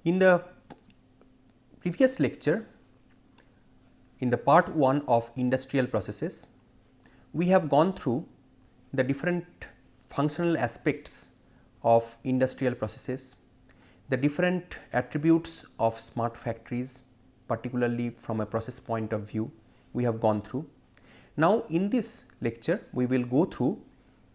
In the previous lecture, in the part 1 of industrial processes, we have gone through the different functional aspects of industrial processes, the different attributes of smart factories, particularly from a process point of view we have gone through. Now, in this lecture we will go through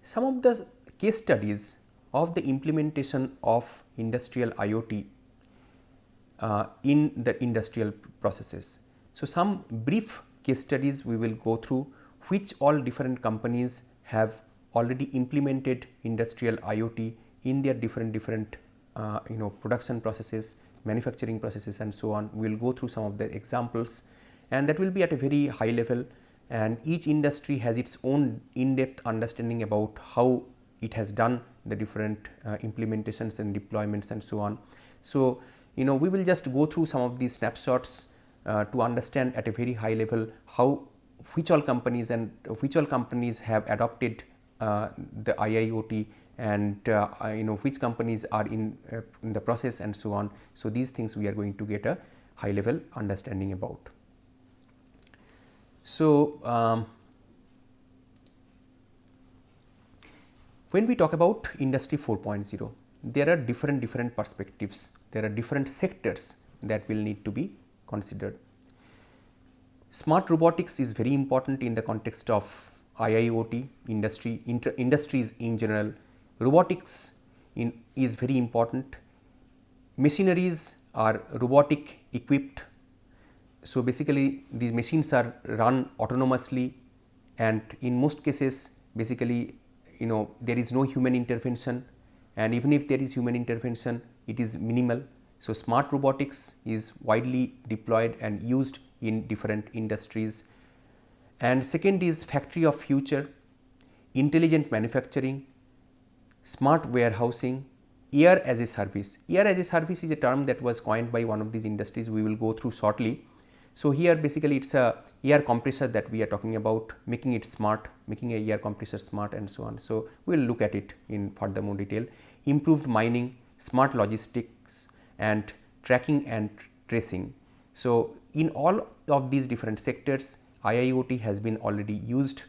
some of the case studies of the implementation of industrial IoT in the industrial processes. So, some brief case studies we will go through which all different companies have already implemented industrial IoT in their different production processes, manufacturing processes and so on. We will go through some of the examples, and that will be at a very high level, and each industry has its own in-depth understanding about how it has done the different implementations and deployments and so on. So, we will just go through some of these snapshots to understand at a very high level how which all companies have adopted the IIoT, and which companies are in the process and so on. So, these things we are going to get a high level understanding about. So, when we talk about industry 4.0, there are different perspectives, there are different sectors that will need to be considered. Smart robotics is very important in the context of IIoT industries in general. Robotics is very important. Machineries are robotic equipped. So, basically these machines are run autonomously, and in most cases basically there is no human intervention, and even if there is human intervention it is minimal. So, smart robotics is widely deployed and used in different industries. And second is factory of future, intelligent manufacturing, smart warehousing, air as a service. Air as a service is a term that was coined by one of these industries we will go through shortly. So, here basically it is a air compressor that we are talking about, making it smart, making a air compressor smart and so on. So, we will look at it in further more detail. Improved mining, smart logistics and tracking and tracing. So, in all of these different sectors IIoT has been already used,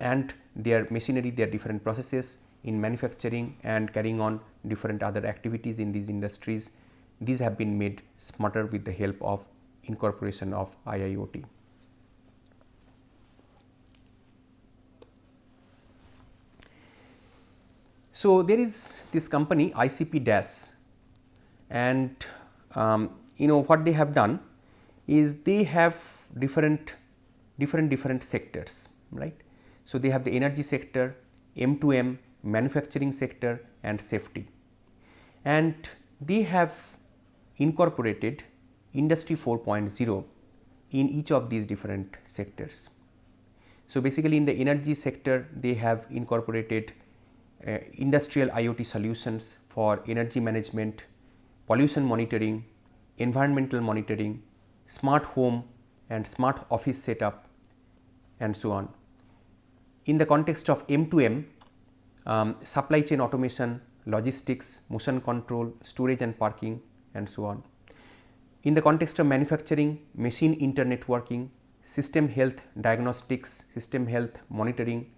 and their machinery, their different processes in manufacturing and carrying on different other activities in these industries, these have been made smarter with the help of incorporation of IIoT. So, there is this company ICP Dash, and what they have done is they have different sectors, right. So, they have the energy sector, M2M, manufacturing sector and safety, and they have incorporated industry 4.0 in each of these different sectors. So, basically in the energy sector they have incorporated industrial IoT solutions for energy management, pollution monitoring, environmental monitoring, smart home and smart office setup and so on. In the context of M2M, supply chain automation, logistics, motion control, storage and parking and so on. In the context of manufacturing, machine internetworking, system health diagnostics, system health monitoring,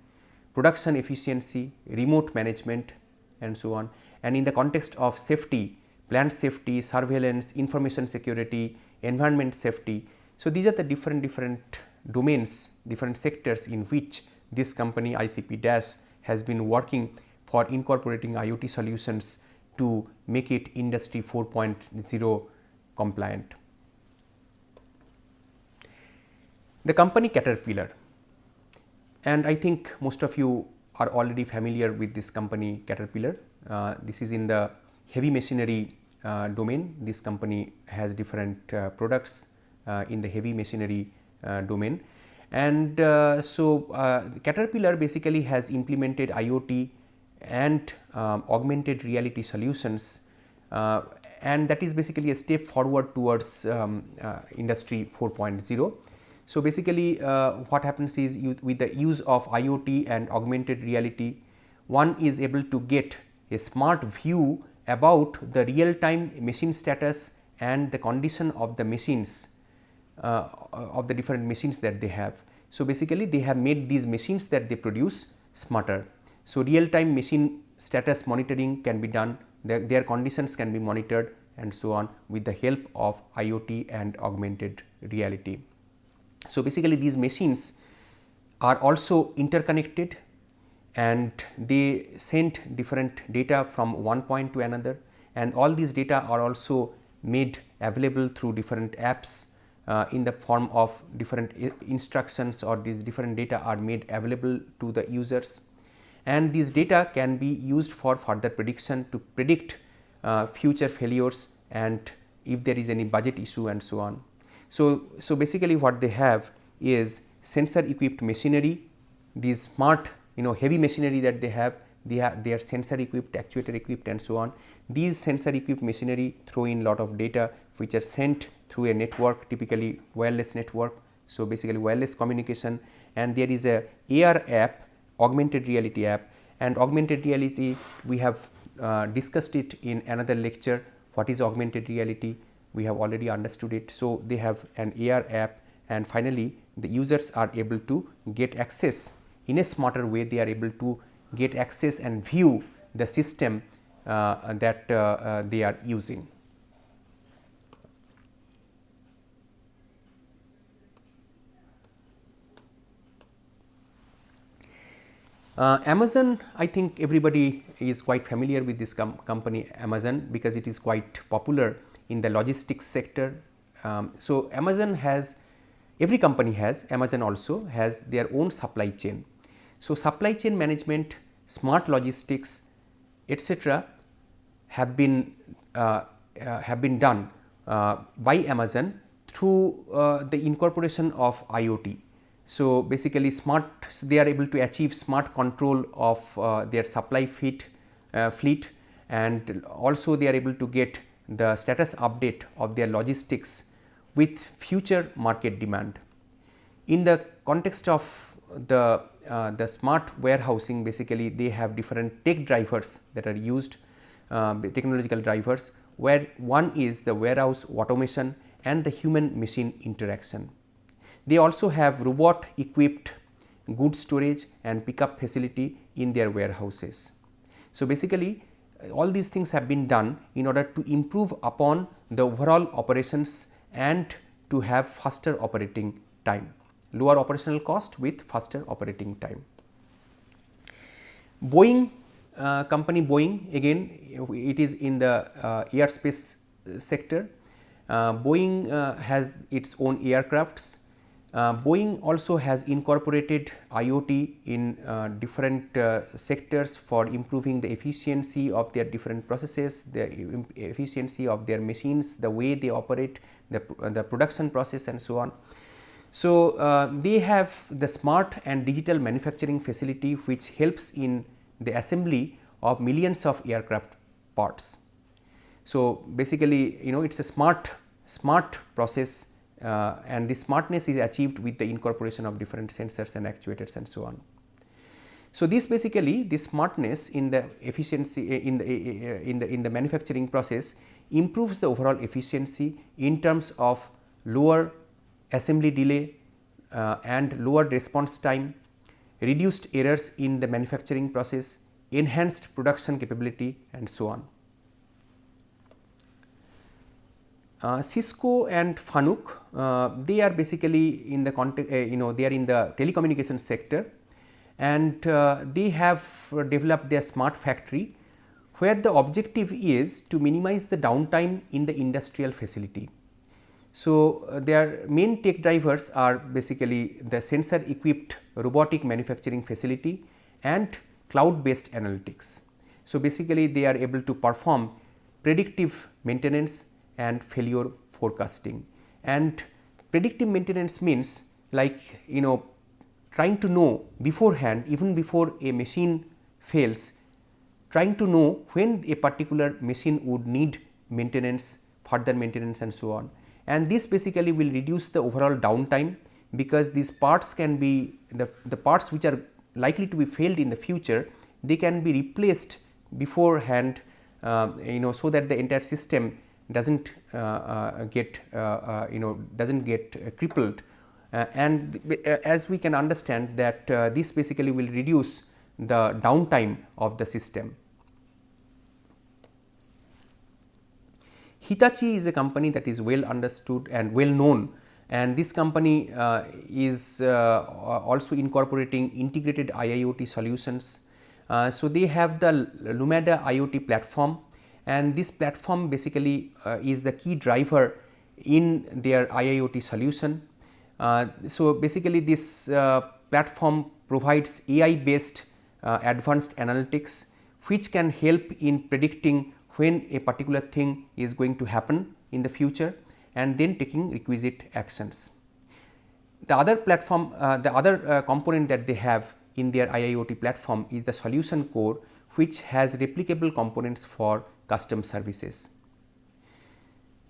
production efficiency, remote management and so on. And in the context of safety, plant safety, surveillance, information security, environment safety. So, these are the different domains, different sectors in which this company ICP Dash has been working for incorporating IoT solutions to make it industry 4.0 compliant. The company Caterpillar, and I think most of you are already familiar with this company Caterpillar. This is in the heavy machinery domain. This company has different products in the heavy machinery domain, and Caterpillar basically has implemented IoT and augmented reality solutions, and that is basically a step forward towards industry 4.0. So, basically what happens is with the use of IoT and augmented reality, one is able to get a smart view about the real time machine status and the condition of the machines of the different machines that they have. So, basically they have made these machines that they produce smarter. So, real time machine status monitoring can be done, their conditions can be monitored and so on with the help of IoT and augmented reality. So, basically these machines are also interconnected and they send different data from one point to another, and all these data are also made available through different apps in the form of different instructions, or these different data are made available to the users, and these data can be used for further prediction to predict future failures and if there is any budget issue and so on. So, basically what they have is sensor equipped machinery, these smart heavy machinery that they are sensor equipped, actuator equipped and so on. These sensor equipped machinery throw in lot of data which are sent through a network, typically wireless network. So, basically wireless communication, and there is a AR app, augmented reality app, and augmented reality we have discussed it in another lecture. What is augmented reality? We have already understood it. So, they have an AR app, and finally the users are able to get access in a smarter way. They are able to get access and view the system that they are using. Amazon, I think everybody is quite familiar with this company Amazon, because it is quite popular in the logistics sector. So, Amazon has, every company has, Amazon also has their own supply chain. So, supply chain management, smart logistics etc. have been done by Amazon through the incorporation of IoT. So, basically they are able to achieve smart control of their supply fleet, and also they are able to get the status update of their logistics with future market demand. In the context of the smart warehousing, basically they have different tech drivers that are used, technological drivers, where one is the warehouse automation and the human machine interaction. They also have robot equipped goods storage and pickup facility in their warehouses. So, basically all these things have been done in order to improve upon the overall operations and to have faster operating time, lower operational cost with faster operating time. Boeing, company Boeing, again it is in the airspace sector. Boeing has its own aircrafts. Boeing also has incorporated IoT in different sectors for improving the efficiency of their different processes, the efficiency of their machines, the way they operate, the production process and so on. So, they have the smart and digital manufacturing facility which helps in the assembly of millions of aircraft parts. So, basically it is a smart process, and the smartness is achieved with the incorporation of different sensors and actuators and so on. So, this basically this smartness in the efficiency in the manufacturing process improves the overall efficiency in terms of lower assembly delay and lower response time, reduced errors in the manufacturing process, enhanced production capability and so on. Cisco and Fanuc, they are basically in the context, they are in the telecommunications sector, and they have developed their smart factory, where the objective is to minimize the downtime in the industrial facility. So, their main tech drivers are basically the sensor equipped robotic manufacturing facility and cloud based analytics. So, basically they are able to perform predictive maintenance and failure forecasting, and predictive maintenance means like trying to know beforehand, even before a machine fails, trying to know when a particular machine would need maintenance, further maintenance and so on. And this basically will reduce the overall downtime, because these parts can be the parts which are likely to be failed in the future, they can be replaced beforehand so that the entire system doesn't get doesn't get crippled, and as we can understand that this basically will reduce the downtime of the system. Hitachi is a company that is well understood and well known, and this company is also incorporating integrated IIoT solutions. So, they have the Lumada IoT platform, and this platform basically is the key driver in their IIoT solution. So, basically this platform provides AI based advanced analytics, which can help in predicting when a particular thing is going to happen in the future and then taking requisite actions. The other platform, the other component that they have in their IIoT platform is the solution core, which has replicable components for custom services.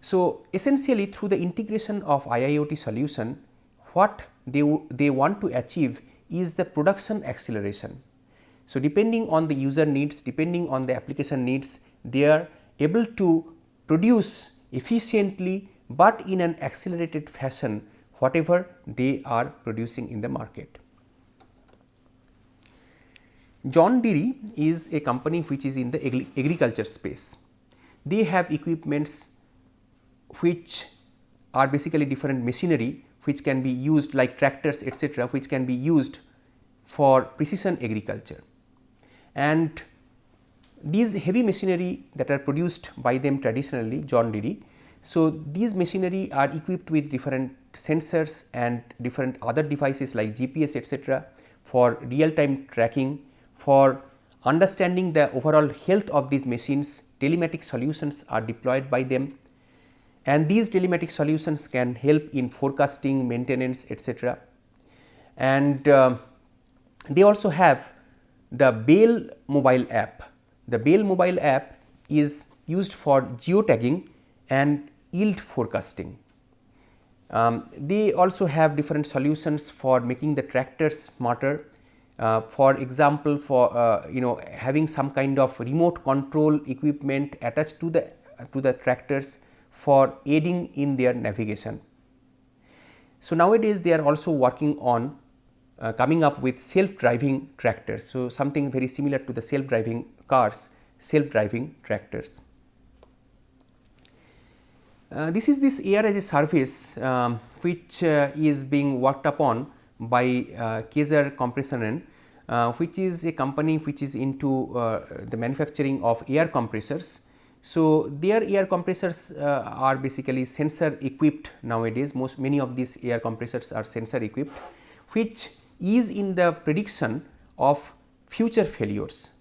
So, essentially through the integration of IIoT solution, what they want to achieve is the production acceleration. So, depending on the user needs, depending on the application needs, they are able to produce efficiently, but in an accelerated fashion whatever they are producing in the market. John Deere is a company which is in the agriculture space. They have equipments which are basically different machinery which can be used like tractors etc., which can be used for precision agriculture. And these heavy machinery that are produced by them traditionally, John Deere, so these machinery are equipped with different sensors and different other devices like GPS etc., for real time tracking, for understanding the overall health of these machines. Telematic solutions are deployed by them, and these telematic solutions can help in forecasting, maintenance etc. And they also have the Bale mobile app. The Bale mobile app is used for geotagging and yield forecasting. They also have different solutions for making the tractors smarter. For example, for having some kind of remote control equipment attached to the tractors for aiding in their navigation. So, nowadays they are also working on coming up with self-driving tractors. So, something very similar to the self-driving cars, self-driving tractors. This is this AR as a service which is being worked upon by Kaeser Kompressoren, which is a company which is into the manufacturing of air compressors. So, their air compressors are basically sensor equipped nowadays. Many of these air compressors are sensor equipped, which is in the prediction of future failures,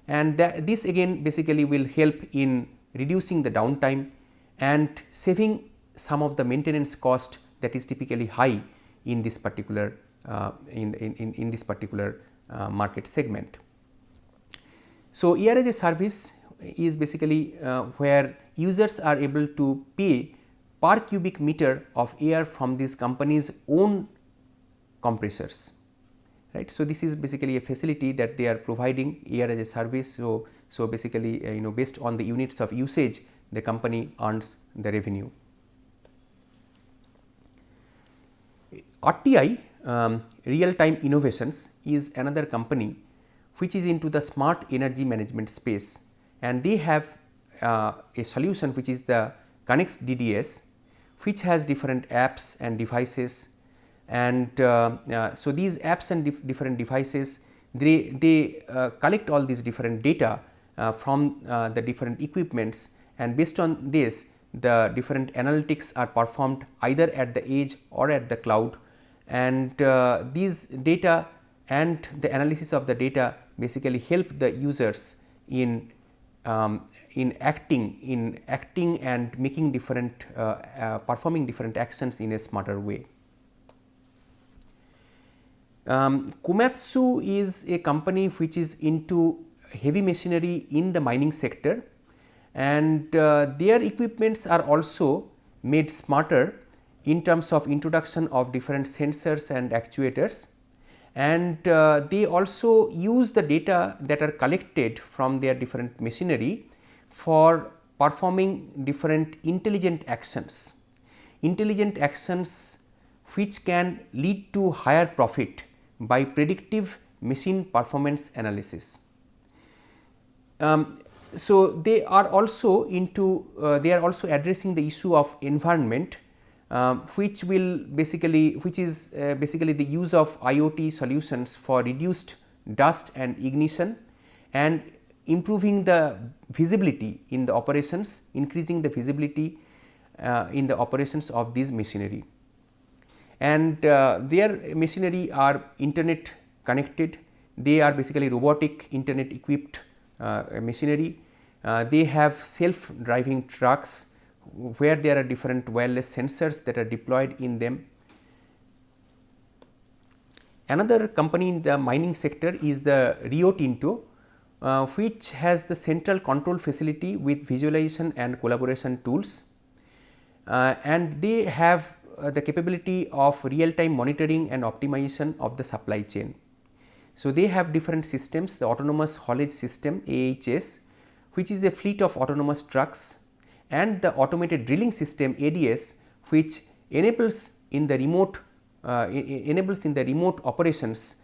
and this again basically will help in reducing the downtime and saving some of the maintenance cost that is typically high in this particular in this particular market segment. So, AR as a service is basically where users are able to pay per cubic meter of air from this company's own compressors, right. So, this is basically a facility that they are providing, AR as a service. So, basically based on the units of usage, the company earns the revenue. RTI Real Time Innovations is another company which is into the smart energy management space, and they have a solution which is the Connect DDS, which has different apps and devices. And so, these apps and different devices, they collect all these different data from the different equipments, and based on this the different analytics are performed either at the edge or at the cloud, and these data and the analysis of the data basically help the users in acting and making different performing different actions in a smarter way. Komatsu is a company which is into heavy machinery in the mining sector, and their equipments are also made smarter in terms of introduction of different sensors and actuators, and they also use the data that are collected from their different machinery for performing different intelligent actions which can lead to higher profit by predictive machine performance analysis. So they are also addressing the issue of environment, which is basically the use of IoT solutions for reduced dust and ignition and improving the visibility in the operations, increasing the visibility in the operations of these machinery. And their machinery are internet connected, they are basically robotic internet equipped machinery. They have self driving trucks where there are different wireless sensors that are deployed in them. Another company in the mining sector is the Rio Tinto, which has the central control facility with visualization and collaboration tools, and they have the capability of real time monitoring and optimization of the supply chain. So they have different systems, the autonomous haulage system AHS, which is a fleet of autonomous trucks, and the automated drilling system ADS, which enables in the remote operations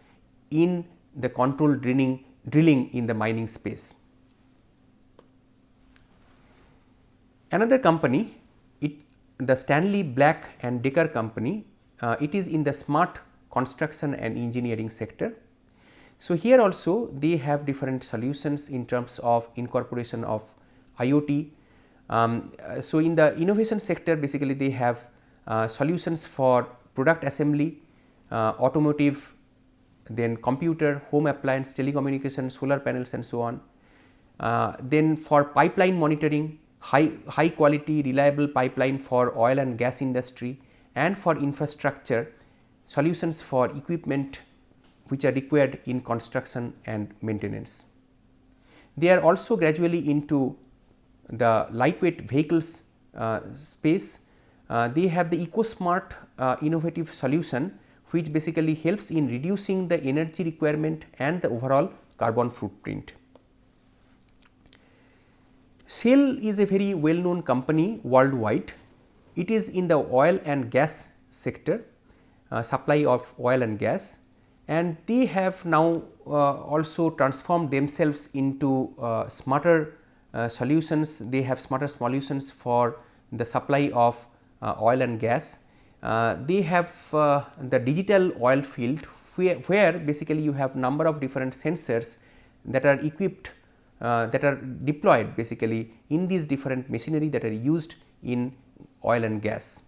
in the controlled drilling in the mining space. Another company, the Stanley Black and Decker company, it is in the smart construction and engineering sector. So here also they have different solutions in terms of incorporation of IoT. So in the innovation sector, basically they have solutions for product assembly, automotive, then computer, home appliance, telecommunication, solar panels and so on. Then for pipeline monitoring, high quality reliable pipeline for oil and gas industry, and for infrastructure solutions for equipment which are required in construction and maintenance. They are also gradually into the lightweight vehicles space. They have the EcoSmart innovative solution, which basically helps in reducing the energy requirement and the overall carbon footprint. Shell is a very well known company worldwide. It is in the oil and gas sector, supply of oil and gas, and they have now also transformed themselves into smarter solutions. They have smarter solutions for the supply of oil and gas. They have the digital oil field where basically you have number of different sensors that are equipped, that are deployed basically in these different machinery that are used in oil and gas.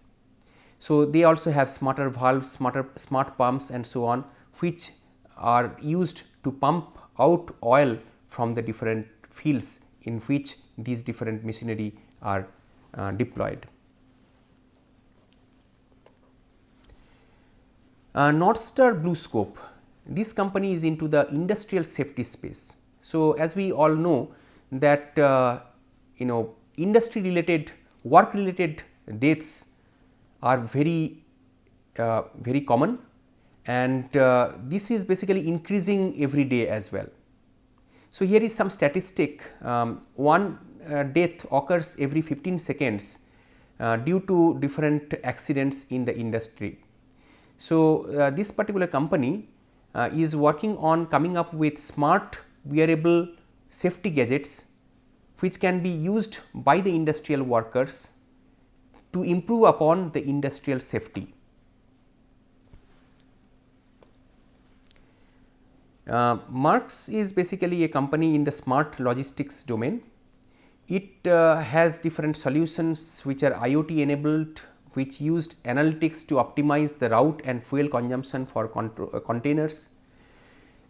So they also have smarter valves, smart pumps and so on, which are used to pump out oil from the different fields in which these different machinery are deployed. North Star BlueScope, this company is into the industrial safety space. So as we all know that industry related, work related deaths are very common, and this is basically increasing every day as well. So here is some statistic. One death occurs every 15 seconds due to different accidents in the industry. So this particular company is working on coming up with smart wearable safety gadgets which can be used by the industrial workers to improve upon the industrial safety. Marx is basically a company in the smart logistics domain. It has different solutions which are IoT enabled, which used analytics to optimize the route and fuel consumption for containers.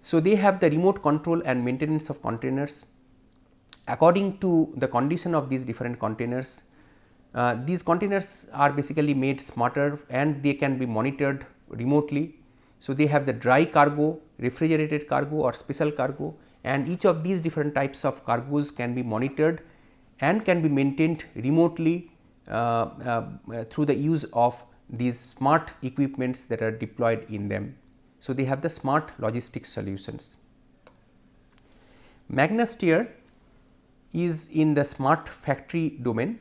So they have the remote control and maintenance of containers according to the condition of these different containers. These containers are basically made smarter and they can be monitored remotely. So they have the dry cargo, refrigerated cargo or special cargo, and each of these different types of cargoes can be monitored and can be maintained remotely through the use of these smart equipments that are deployed in them. So they have the smart logistics solutions. Magna Steyr is in the smart factory domain,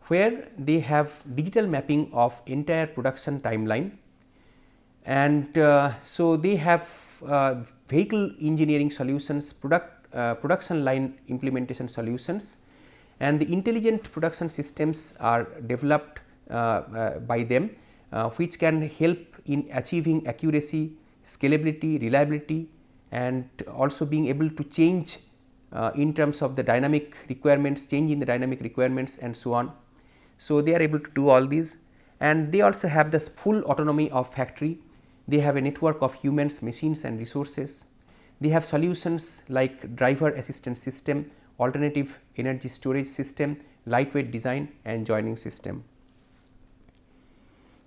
where they have digital mapping of entire production timeline, and so they have vehicle engineering solutions, production line implementation solutions, and the intelligent production systems are developed by them, which can help in achieving accuracy, scalability, reliability, and also being able to change in terms of the dynamic requirements, change in the dynamic requirements and so on. So, they are able to do all these, and they also have this full autonomy of factory. They have a network of humans, machines and resources. They have solutions like driver assistance system, alternative energy storage system, lightweight design and joining system.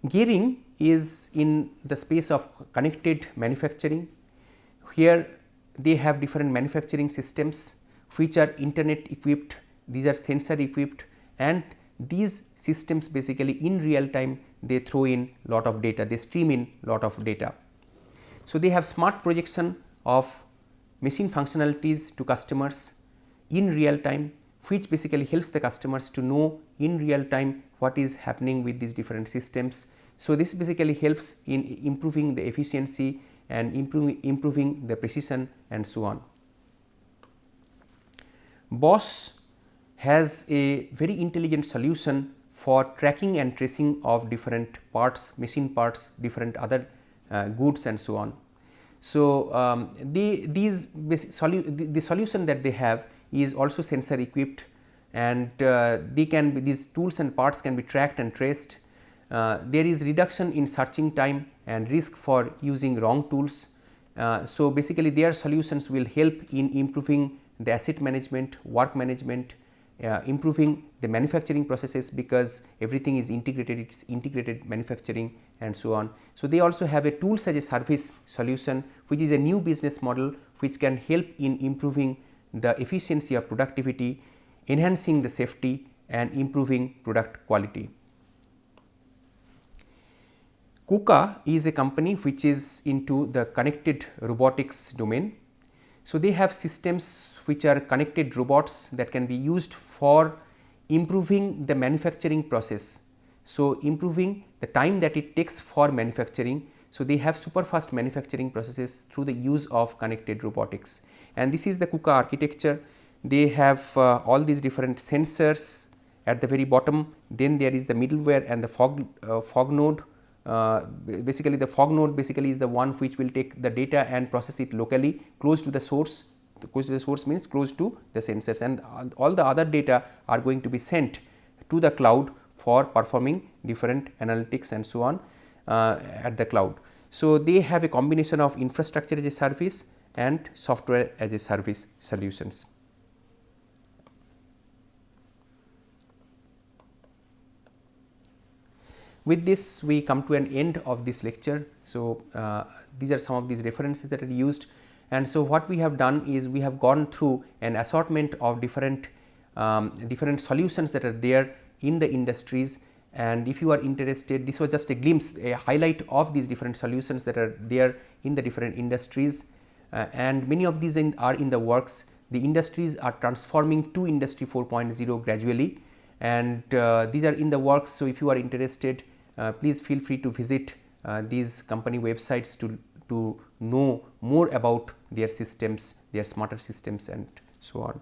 Gearing is in the space of connected manufacturing. Here they have different manufacturing systems which are internet equipped, these are sensor equipped, and these systems basically in real time they throw in lot of data, they stream in lot of data. So, they have smart projection of machine functionalities to customers in real time, which basically helps the customers to know in real time what is happening with these different systems. So, this basically helps in improving the efficiency and improving the precision and so on. Bosch has a very intelligent solution for tracking and tracing of different parts, machine parts, different other goods and so on. So, the solution that they have is also sensor equipped, and they can be, these tools and parts can be tracked and traced. There is reduction in searching time and risk for using wrong tools. So, basically their solutions will help in improving the asset management, work management, improving the manufacturing processes, because everything is integrated, it is integrated manufacturing and so on. So, they also have a tools as a service solution, which is a new business model which can help in improving the efficiency of productivity, enhancing the safety and improving product quality. KUKA is a company which is into the connected robotics domain. So, they have systems which are connected robots that can be used for improving the manufacturing process. So, improving the time that it takes for manufacturing. So, they have super fast manufacturing processes through the use of connected robotics, and this is the KUKA architecture. They have all these different sensors at the very bottom, then there is the middleware and the fog node. Basically the fog node basically is the one which will take the data and process it locally close to the source. Close to the source means close to the sensors, and all the other data are going to be sent to the cloud for performing different analytics and so on at the cloud. So, they have a combination of infrastructure as a service and software as a service solutions. With this we come to an end of this lecture. So, these are some of these references that are used, and so what we have done is we have gone through an assortment of different solutions that are there in the industries, and if you are interested, this was just a glimpse, a highlight of these different solutions that are there in the different industries, and many of these are in the works. The industries are transforming to Industry 4.0 gradually, and these are in the works. So, if you are interested, please feel free to visit these company websites to know more about their systems, their smarter systems and so on.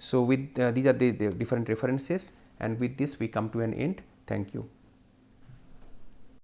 So, with these are the different references, and with this we come to an end. Thank you.